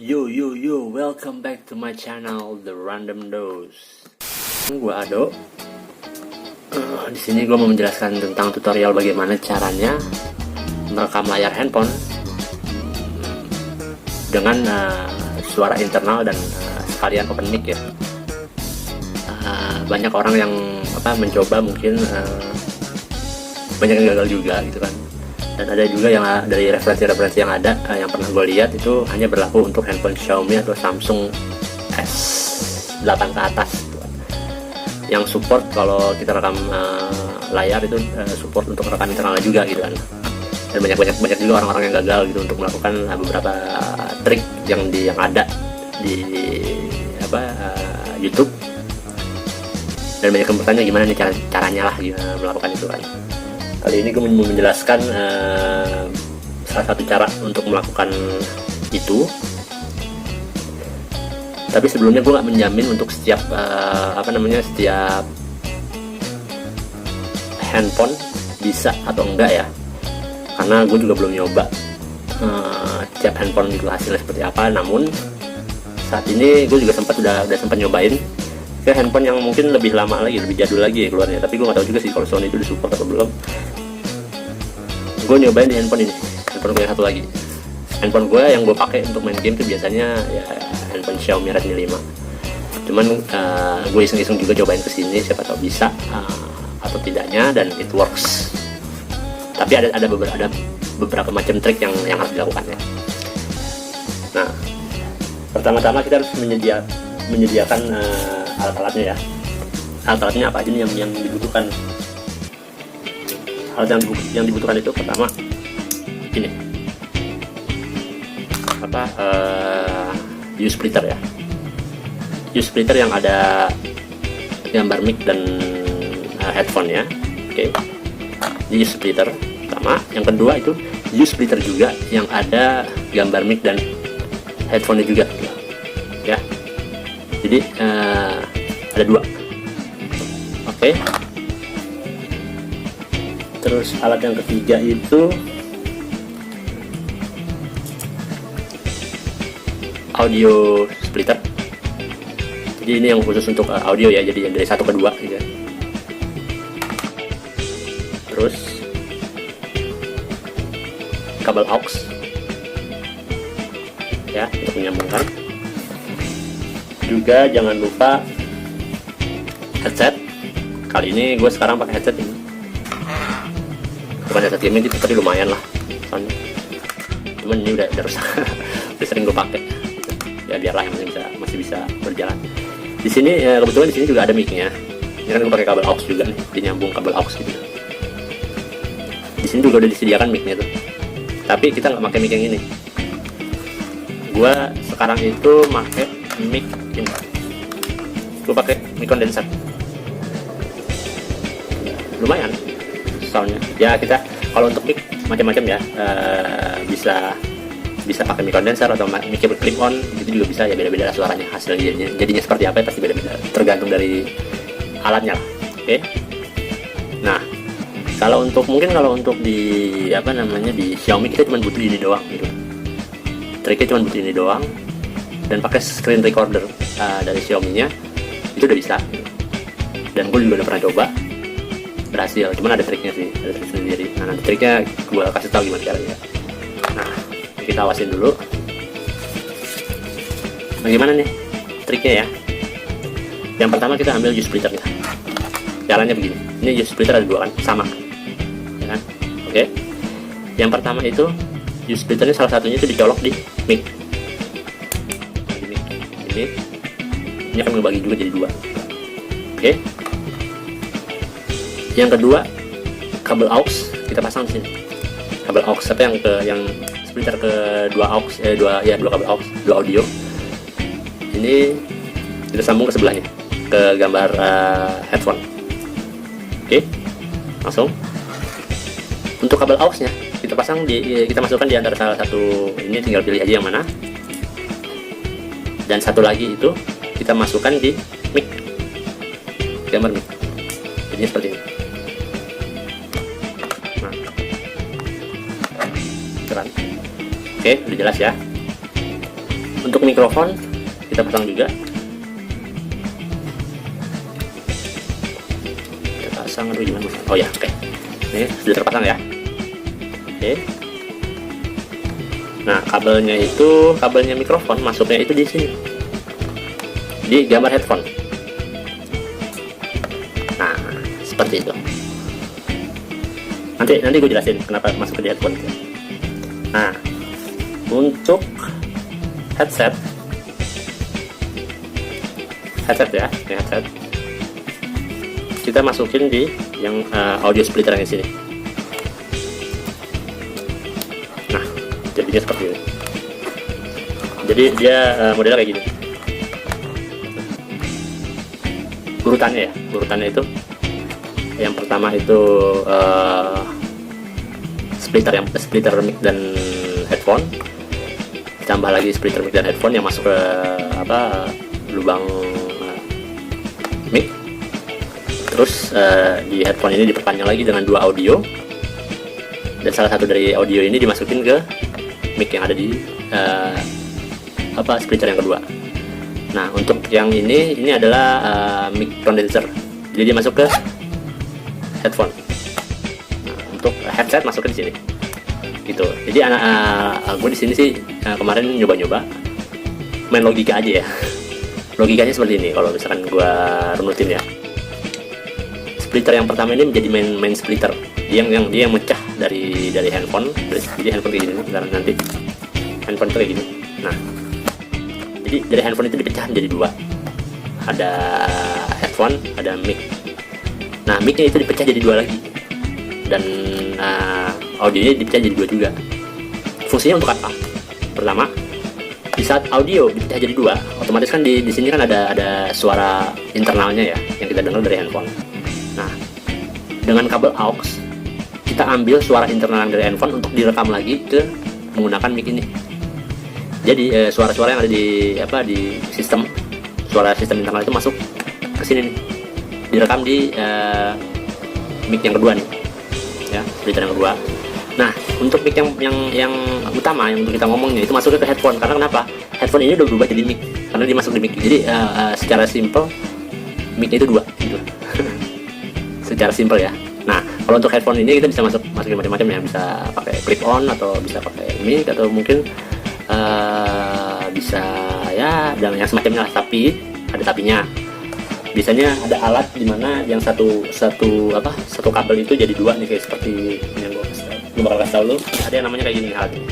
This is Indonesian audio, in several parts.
Yo, welcome back to my channel, The Random Dose. Gua Ado. Di sini gua mau menjelaskan tentang tutorial bagaimana caranya merekam layar handphone dengan suara internal dan sekalian open mic ya. Banyak orang yang mencoba, mungkin banyak yang gagal juga gitu kan. Dan ada juga yang dari referensi-referensi yang ada yang pernah gue lihat itu hanya berlaku untuk handphone Xiaomi atau Samsung S8 ke atas gitu. Yang support kalau kita rekam layar itu support untuk rekam internal juga gitu kan. Dan banyak juga orang-orang yang gagal gitu untuk melakukan beberapa trik yang ada di YouTube. Dan banyak yang bertanya gimana nih caranya lah gimana melakukan itu kan. Kali ini gue mau menjelaskan salah satu cara untuk melakukan itu. Tapi sebelumnya gue nggak menjamin untuk setiap setiap handphone bisa atau enggak ya. Karena gue juga belum nyoba setiap handphone itu hasilnya seperti apa. Namun saat ini gue juga udah sempat nyobain ke handphone yang mungkin lebih lama lagi, lebih jadul lagi ya keluarnya. Tapi gue nggak tahu juga sih kalau Sony itu disupport atau belum. Gue nyobain di handphone ini, handphone gue yang satu lagi. Handphone gue yang gue pakai untuk main game itu biasanya ya handphone Xiaomi Redmi 5. Cuman gue iseng-iseng juga cobain kesini, siapa tahu bisa atau tidaknya, dan it works. Tapi ada beberapa macam trik yang harus dilakukan ya. Nah, pertama-tama kita harus menyediakan alat-alatnya ya. Alat-alatnya apa aja nih yang dibutuhkan? Alat yang dibutuhkan itu pertama ini U splitter ya. U splitter yang ada gambar mic dan headphone ya. Oke. U splitter pertama. Yang kedua itu U splitter juga yang ada gambar mic dan headphone juga ya. Jadi ada dua. Oke. Terus alat yang ketiga itu audio splitter. Jadi ini yang khusus untuk audio ya, jadi dari 1 ke 2 gitu. Terus kabel aux ya untuk menyambungkan. Juga jangan lupa headset. Kali ini gue sekarang pakai headset ini. Bukan headset gaming tapi lumayan lah soalnya. Cuman ini udah rusak. Udah sering gue pakai. Ya biarlah, yang penting masih bisa berjalan. Di sini ya, kebetulan di sini juga ada mic-nya. Ini kan gue pakai kabel aux juga nih, dinyambung kabel aux gitu. Di sini juga udah disediakan mic-nya tuh. Tapi kita nggak pakai mic yang ini. Gue sekarang itu pakai mic ini. Gue pakai mic condenser. Lumayan soundnya ya. Kita kalau untuk mic macam-macam ya, bisa pakai mic condenser atau mic clip on, itu juga bisa ya, beda-beda suaranya, hasilnya jadinya seperti apa ya pasti beda-beda tergantung dari alatnya lah. Oke. Nah, kalau untuk di di Xiaomi kita cuma butuh ini doang gitu. Triknya cuma butuh ini doang dan pakai screen recorder dari Xiaomi-nya itu udah bisa gitu. Dan gue juga udah pernah coba, berhasil. Cuman ada triknya sih, ada trik sendiri. Nah, nanti triknya gue kasih tahu gimana caranya. Nah, kita awasin dulu bagaimana nih triknya ya. Yang pertama kita ambil U splitter ya. Caranya begini, ini U splitter ada dua kan, sama ya kan? Oke. Yang pertama itu U splitternya salah satunya itu dicolok di mic. Ini akan ngebagi juga jadi dua. Oke. Yang kedua, kabel aux kita pasang di sini. Kabel aux yang splitter ke dua kabel aux, dua audio. Ini kita sambung ke sebelahnya, ke gambar headphone. Oke. Langsung. Untuk kabel aux-nya kita masukkan di antara salah satu ini, tinggal pilih aja yang mana. Dan satu lagi itu kita masukkan di mic, gambar mic. Jadinya seperti ini. Nah, keren. Oke, udah jelas ya. Untuk mikrofon kita pasang juga. Kita pasang dulu gimana? Oh ya, oke. Ini sudah terpasang ya. Oke. Nah, kabelnya mikrofon masuknya itu di sini. Di gambar headphone. Nah, seperti itu. Nanti gue jelasin kenapa masuk ke headphone. Nah, untuk headset ya, ini headset. Kita masukin di yang audio splitter yang di sini. Nah, jadinya seperti ini. Jadi dia modelnya kayak gini. Urutannya itu yang pertama itu splitter mic dan headphone, ditambah lagi splitter mic dan headphone yang masuk ke lubang mic. Terus di headphone ini diperpanjang lagi dengan 2 audio, dan salah satu dari audio ini dimasukin ke mic yang ada di splitter yang kedua. Nah, untuk yang ini adalah mic condenser, jadi dia masuk ke headphone. Nah, untuk headset masuk ke sini, gitu. Jadi gue di sini sih kemarin nyoba main logika aja ya. Logikanya seperti ini. Kalau misalkan gue runutin ya, splitter yang pertama ini menjadi main splitter, dia yang mecah dari handphone. Jadi handphone kayak gini, nanti handphone itu kayak gini. Nah, jadi dari handphone itu dipecah jadi 2. Ada headphone, ada mic. Nah, mic-nya itu dipecah jadi 2 lagi. Dan audionya dipecah jadi 2 juga. Fungsinya untuk apa? Pertama, di saat audio dipecah jadi 2, otomatis kan di sini kan ada suara internalnya ya, yang kita dengar dari handphone. Nah, dengan kabel aux kita ambil suara internal dari handphone untuk direkam lagi menggunakan mic ini. Jadi suara-suara yang ada di sistem, suara sistem internal itu masuk ke sini nih, direkam di mic yang kedua nih, ya, splitter yang kedua. Nah, untuk mic yang utama yang untuk kita ngomongnya itu masuknya ke headphone. Karena kenapa? Headphone ini udah berubah jadi mic, karena dia masuk di mic. Jadi secara simple mic-nya itu 2 gitu. Secara simple ya. Nah, kalau untuk headphone ini kita bisa masukin macam-macam ya, bisa pakai clip on atau bisa pakai mic atau mungkin bisa ya dan yang semacamnya lah, tapi ada tapinya. Biasanya ada alat dimana yang satu kabel itu jadi 2 nih, kayak seperti yang gue bakal kasih tau lu. Ada yang namanya kayak gini alat ini,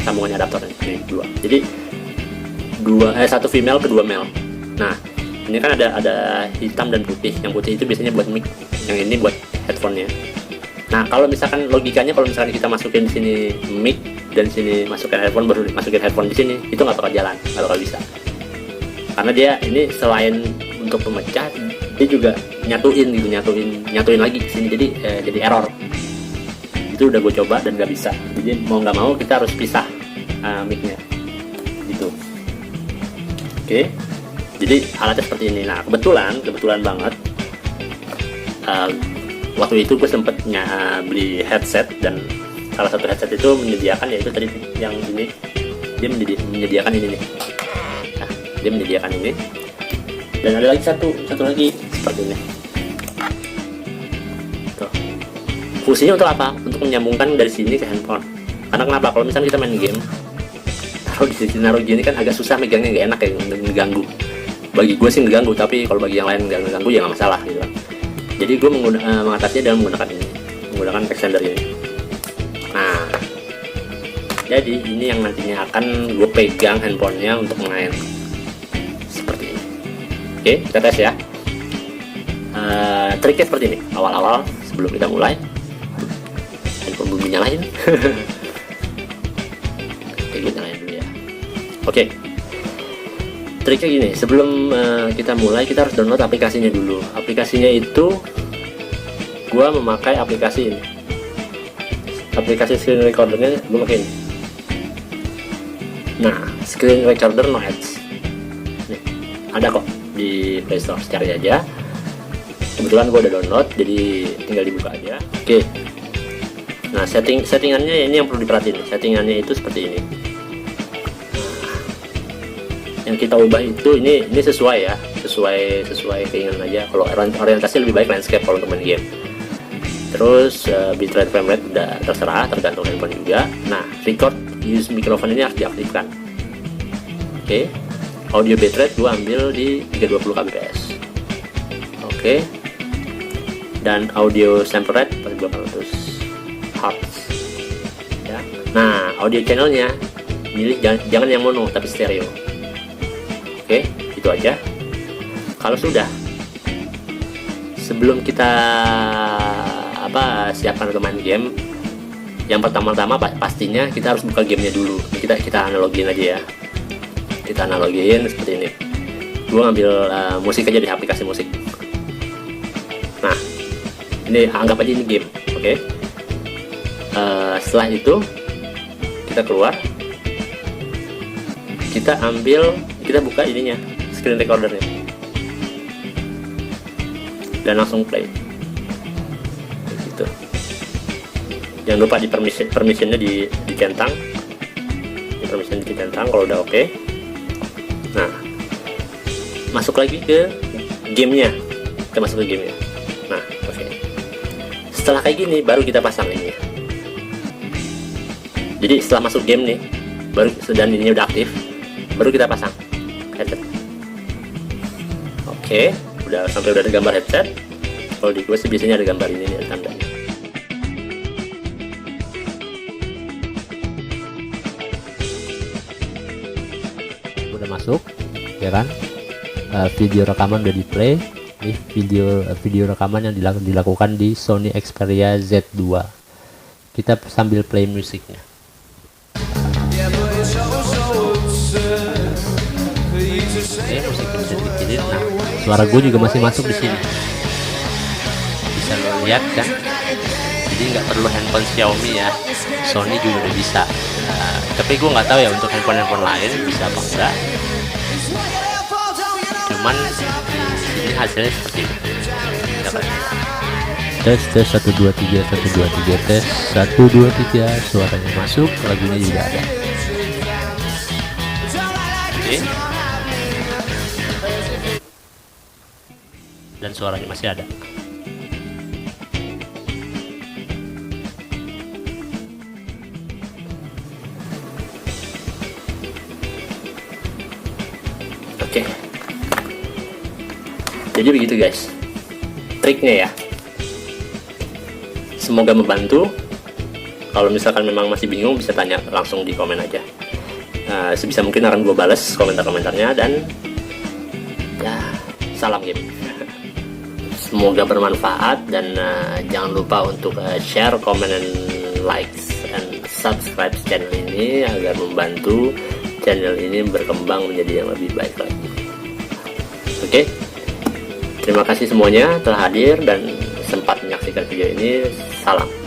sambungannya adaptor ini 2. Jadi 1 female ke 2 male. Nah, ini kan ada hitam dan putih. Yang putih itu biasanya buat mic, yang ini buat headphone-nya. Nah, kalau misalkan logikanya, kalau misalkan kita masukin di sini mic dan sini masukin headphone, baru masukin headphone di sini, itu nggak bakal jalan, nggak bakal bisa. Karena dia ini selain untuk pemecah, dia juga nyatuin lagi ke sini, jadi error. Itu udah gue coba dan nggak bisa. Jadi mau nggak mau kita harus pisah mic-nya, gitu. Oke. Jadi alatnya seperti ini. Nah, kebetulan banget. Waktu itu gue sempet beli headset, dan salah satu headset itu menyediakan, yaitu tadi yang ini, dia menyediakan ini nih. Nah, dia menyediakan ini, dan ada lagi satu lagi seperti ini. Tuh. Fungsinya untuk apa? Untuk menyambungkan dari sini ke handphone. Karena kenapa? Kalau misalnya kita main game, naruh gini kan agak susah megangnya, nggak enak ya, ngeganggu. Bagi gue sih ngeganggu, tapi kalau bagi yang lain nggak ngeganggu ya nggak masalah gitu kan. Jadi gue mengatasinya dengan menggunakan extender ini. Nah, jadi ini yang nantinya akan gue pegang handphonenya untuk main seperti ini. Oke, kita tes ya. Triknya seperti ini. Awal-awal sebelum kita mulai, handphone belum dinyalain. Oke, gue nyalain dulu ya. Oke. Triknya gini, sebelum kita mulai, kita harus download aplikasinya dulu. Aplikasinya itu gua memakai aplikasi ini. Aplikasi screen recordernya gue pakai ini. Nah, screen recorder no ads. Nih, ada kok di Play Store, cari aja. Kebetulan gua udah download, jadi tinggal dibuka aja. Oke. Nah, settingannya ini yang perlu diperhatiin. Settingannya itu seperti ini. yang kita ubah itu ini sesuai ya, sesuai keinginan aja. Kalau orientasi lebih baik landscape kalau untuk main game. Terus bitrate, frame rate udah terserah, tergantung handphone juga. Nah, record use microphone ini harus diaktifkan. Oke. Audio bitrate gua ambil di 320 kbps. Oke. Dan audio sample rate 4800 Hz. Ya. Nah, audio channelnya milih jangan yang mono tapi stereo. Oke, itu aja. Kalau sudah, sebelum kita siapkan untuk main game, yang pertama-tama pastinya kita harus buka gamenya dulu. Kita analogin aja ya. Kita analogin seperti ini. Gua ngambil musik aja di aplikasi musik. Nah, ini anggap aja ini game, oke? Setelah itu kita keluar, kita buka ininya, screen recordernya, dan langsung play. Gitu. Jangan lupa di permissionnya dicentang, kalau udah oke. Nah, masuk lagi ke gamenya, Nah, oke. Setelah kayak gini, baru kita pasang ini. Jadi setelah masuk game nih, dan ini udah aktif, baru kita pasang headset. Oke, udah ada gambar headset. Kalau di gue sih biasanya ada gambar ini nih, ada tanda. Udah masuk, ya kan? Video rekaman udah di play. Ini video rekaman yang dilakukan di Sony Xperia Z2. Kita sambil play musiknya. Oke, musiknya bisa dikecilin. Nah, suara gue juga masih masuk di sini. Bisa lo lihat kan? Jadi nggak perlu handphone Xiaomi ya. Sony juga udah bisa. Tapi gue nggak tahu ya untuk handphone lain bisa apa enggak. Cuman ini hasilnya seperti ini. Tes 1 2 3 tes 1 2 3, suaranya masuk, lagunya juga ada. Oke. Dan suaranya masih ada. Oke. Jadi begitu guys, triknya ya. Semoga membantu. Kalau misalkan memang masih bingung, bisa tanya langsung di komen aja. Sebisa mungkin akan gue bales komentar-komentarnya, dan ya, salam game. Semoga bermanfaat, dan jangan lupa untuk share, comment, and likes, and subscribe channel ini agar membantu channel ini berkembang menjadi yang lebih baik lagi. Oke, terima kasih semuanya telah hadir dan sempat menyaksikan video ini. Salam.